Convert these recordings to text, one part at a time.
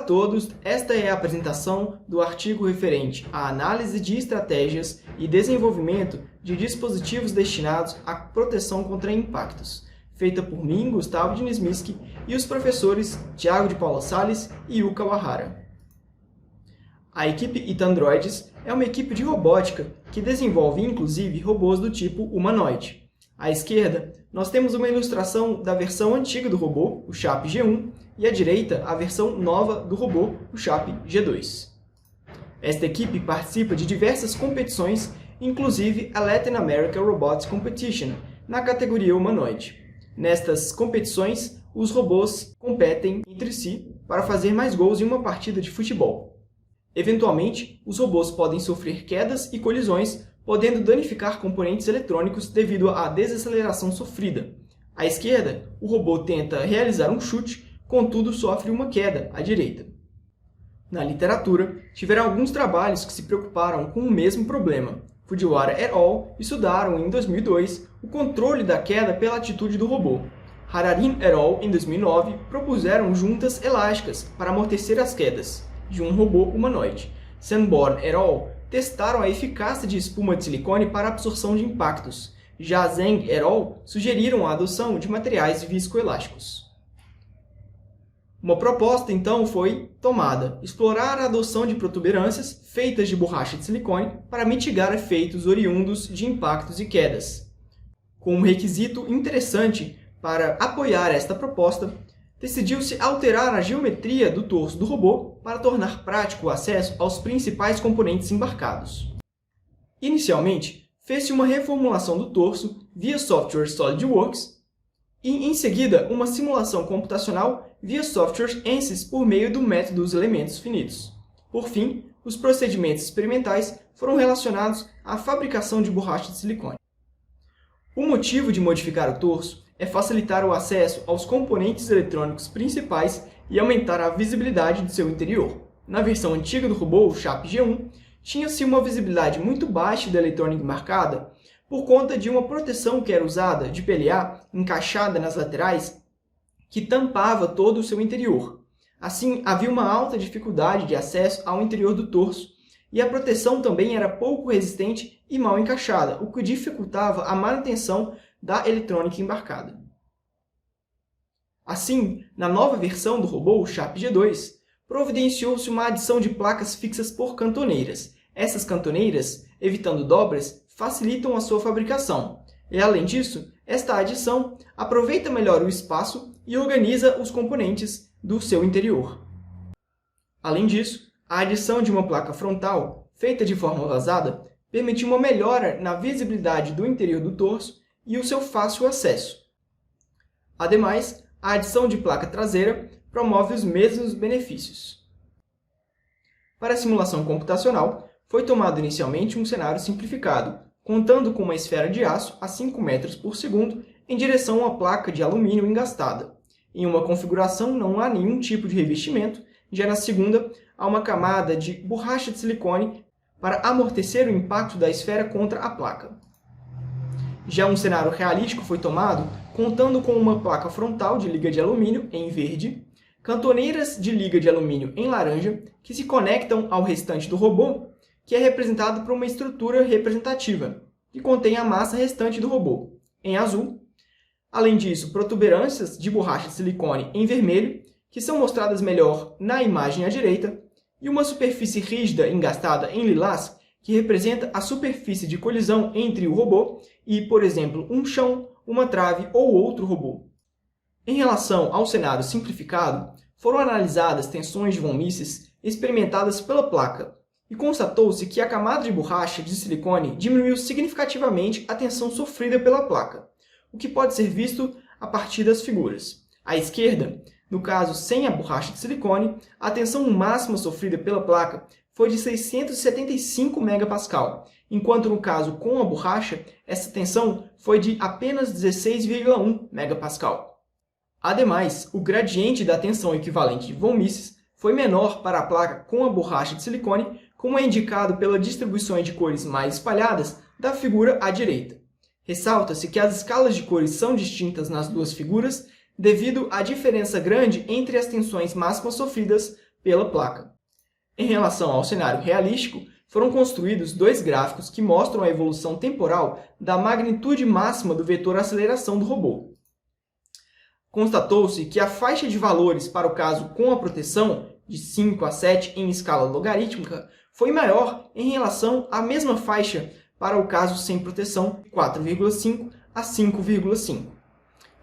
todos, esta é a apresentação do artigo referente à análise de estratégias e desenvolvimento de dispositivos destinados à proteção contra impactos, feita por mim, Gustavo Dinismiski, e os professores Thiago de Paula Salles e Yuka Wahara. A equipe Itandroids é uma equipe de robótica que desenvolve inclusive robôs do tipo humanoide. À esquerda, nós temos uma ilustração da versão antiga do robô, o Chap G1, e à direita, a versão nova do robô, o Chap G2. Esta equipe participa de diversas competições, inclusive a Latin American Robotics Competition, na categoria humanoide. Nestas competições, os robôs competem entre si para fazer mais gols em uma partida de futebol. Eventualmente, os robôs podem sofrer quedas e colisões, podendo danificar componentes eletrônicos devido à desaceleração sofrida. À esquerda, o robô tenta realizar um chute, contudo sofre uma queda à direita. Na literatura, tiveram alguns trabalhos que se preocuparam com o mesmo problema. Fujiwara et al. Estudaram em 2002 o controle da queda pela atitude do robô. Hararin et al. Em 2009 propuseram juntas elásticas para amortecer as quedas de um robô humanoide. Sanborn et al. Testaram a eficácia de espuma de silicone para a absorção de impactos. Já Zheng et al. Sugeriram a adoção de materiais viscoelásticos. Uma proposta, então, foi tomada: explorar a adoção de protuberâncias feitas de borracha de silicone para mitigar efeitos oriundos de impactos e quedas. Com um requisito interessante para apoiar esta proposta, decidiu-se alterar a geometria do torso do robô para tornar prático o acesso aos principais componentes embarcados. Inicialmente, fez-se uma reformulação do torso via software SolidWorks e, em seguida, uma simulação computacional via software ANSYS por meio do método dos elementos finitos. Por fim, os procedimentos experimentais foram relacionados à fabricação de borracha de silicone. O motivo de modificar o torso é facilitar o acesso aos componentes eletrônicos principais e aumentar a visibilidade de seu interior. Na versão antiga do robô, o Chap G1, tinha-se uma visibilidade muito baixa da eletrônica embarcada por conta de uma proteção que era usada de PLA encaixada nas laterais que tampava todo o seu interior. Assim, havia uma alta dificuldade de acesso ao interior do torso e a proteção também era pouco resistente e mal encaixada, o que dificultava a manutenção da eletrônica embarcada. Assim, na nova versão do robô, o Chap G2, providenciou-se uma adição de placas fixas por cantoneiras. Essas cantoneiras, evitando dobras, facilitam a sua fabricação. E, além disso, esta adição aproveita melhor o espaço e organiza os componentes do seu interior. Além disso, a adição de uma placa frontal, feita de forma vazada, permitiu uma melhora na visibilidade do interior do torso e o seu fácil acesso. Ademais, a adição de placa traseira promove os mesmos benefícios. Para a simulação computacional, foi tomado inicialmente um cenário simplificado, contando com uma esfera de aço a 5 metros por segundo em direção a uma placa de alumínio engastada. Em uma configuração não há nenhum tipo de revestimento, já na segunda há uma camada de borracha de silicone para amortecer o impacto da esfera contra a placa. Já um cenário realístico foi tomado, contando com uma placa frontal de liga de alumínio em verde, cantoneiras de liga de alumínio em laranja, que se conectam ao restante do robô, que é representado por uma estrutura representativa, que contém a massa restante do robô, em azul. Além disso, protuberâncias de borracha de silicone em vermelho, que são mostradas melhor na imagem à direita, e uma superfície rígida engastada em lilás, que representa a superfície de colisão entre o robô e, por exemplo, um chão, uma trave ou outro robô. Em relação ao cenário simplificado, foram analisadas tensões de von Mises experimentadas pela placa, e constatou-se que a camada de borracha de silicone diminuiu significativamente a tensão sofrida pela placa, o que pode ser visto a partir das figuras. À esquerda, no caso sem a borracha de silicone, a tensão máxima sofrida pela placa foi de 675 MPa, enquanto no caso com a borracha, essa tensão foi de apenas 16,1 MPa. Ademais, o gradiente da tensão equivalente de von Mises foi menor para a placa com a borracha de silicone, como é indicado pelas distribuições de cores mais espalhadas da figura à direita. Ressalta-se que as escalas de cores são distintas nas duas figuras devido à diferença grande entre as tensões máximas sofridas pela placa. Em relação ao cenário realístico, foram construídos dois gráficos que mostram a evolução temporal da magnitude máxima do vetor aceleração do robô. Constatou-se que a faixa de valores para o caso com a proteção, de 5 a 7 em escala logarítmica, foi maior em relação à mesma faixa para o caso sem proteção, 4,5 a 5,5.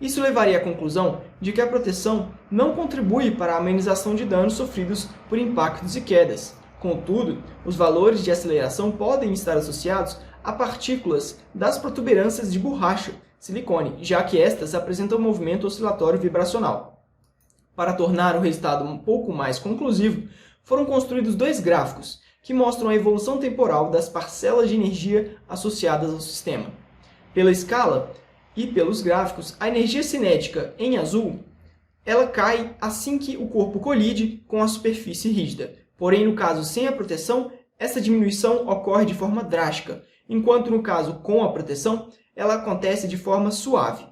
Isso levaria à conclusão de que a proteção não contribui para a amenização de danos sofridos por impactos e quedas. Contudo, os valores de aceleração podem estar associados a partículas das protuberâncias de borracha, silicone, já que estas apresentam movimento oscilatório vibracional. Para tornar o resultado um pouco mais conclusivo, foram construídos dois gráficos que mostram a evolução temporal das parcelas de energia associadas ao sistema. Pela escala e pelos gráficos, a energia cinética em azul ela cai assim que o corpo colide com a superfície rígida. Porém, no caso sem a proteção, essa diminuição ocorre de forma drástica, enquanto no caso com a proteção, ela acontece de forma suave.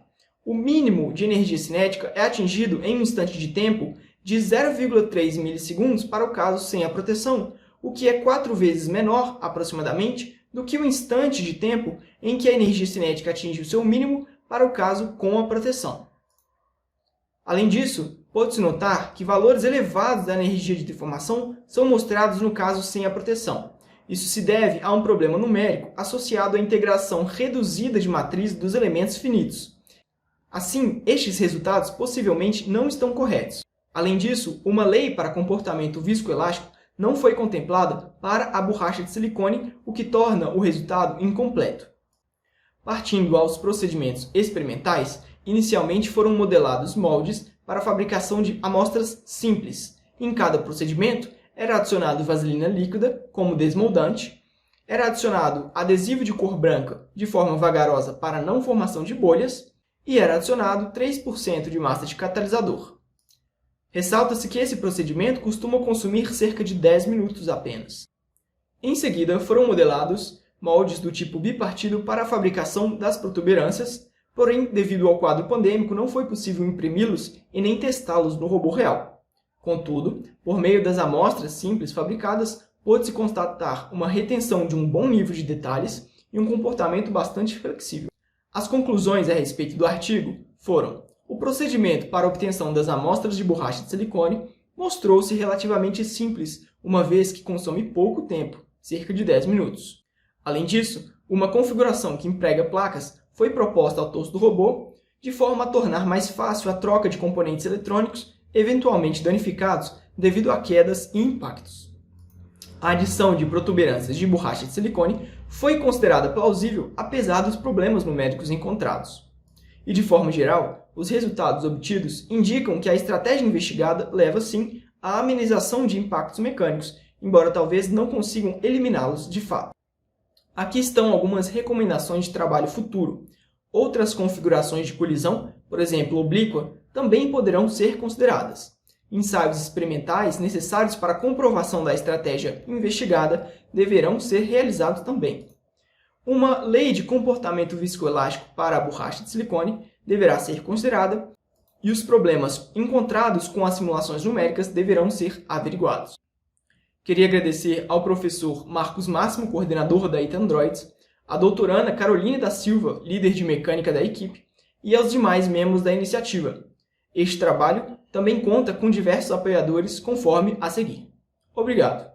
O mínimo de energia cinética é atingido em um instante de tempo de 0,3 milissegundos para o caso sem a proteção, o que é 4 vezes menor, aproximadamente, do que o instante de tempo em que a energia cinética atinge o seu mínimo para o caso com a proteção. Além disso, pode-se notar que valores elevados da energia de deformação são mostrados no caso sem a proteção. Isso se deve a um problema numérico associado à integração reduzida de matriz dos elementos finitos. Assim, estes resultados possivelmente não estão corretos. Além disso, uma lei para comportamento viscoelástico não foi contemplada para a borracha de silicone, o que torna o resultado incompleto. Partindo aos procedimentos experimentais, inicialmente foram modelados moldes para a fabricação de amostras simples. Em cada procedimento, era adicionado vaselina líquida como desmoldante, era adicionado adesivo de cor branca de forma vagarosa para não formação de bolhas e era adicionado 3% de massa de catalisador. Ressalta-se que esse procedimento costuma consumir cerca de 10 minutos apenas. Em seguida, foram modelados moldes do tipo bipartido para a fabricação das protuberâncias, porém, devido ao quadro pandêmico, não foi possível imprimi-los e nem testá-los no robô real. Contudo, por meio das amostras simples fabricadas, pôde-se constatar uma retenção de um bom nível de detalhes e um comportamento bastante flexível. As conclusões a respeito do artigo foram: o procedimento para a obtenção das amostras de borracha de silicone mostrou-se relativamente simples, uma vez que consome pouco tempo, cerca de 10 minutos. Além disso, uma configuração que emprega placas foi proposta ao torso do robô, de forma a tornar mais fácil a troca de componentes eletrônicos eventualmente danificados devido a quedas e impactos. A adição de protuberâncias de borracha de silicone foi considerada plausível apesar dos problemas numéricos encontrados. E de forma geral, os resultados obtidos indicam que a estratégia investigada leva sim à amenização de impactos mecânicos, embora talvez não consigam eliminá-los de fato. Aqui estão algumas recomendações de trabalho futuro. Outras configurações de colisão, por exemplo, oblíqua, também poderão ser consideradas. Ensaios experimentais necessários para a comprovação da estratégia investigada deverão ser realizados também. Uma lei de comportamento viscoelástico para a borracha de silicone deverá ser considerada e os problemas encontrados com as simulações numéricas deverão ser averiguados. Queria agradecer ao professor Marcos Máximo, coordenador da IT Androids, à doutoranda Caroline da Silva, líder de mecânica da equipe, e aos demais membros da iniciativa. Este trabalho também conta com diversos apoiadores conforme a seguir. Obrigado!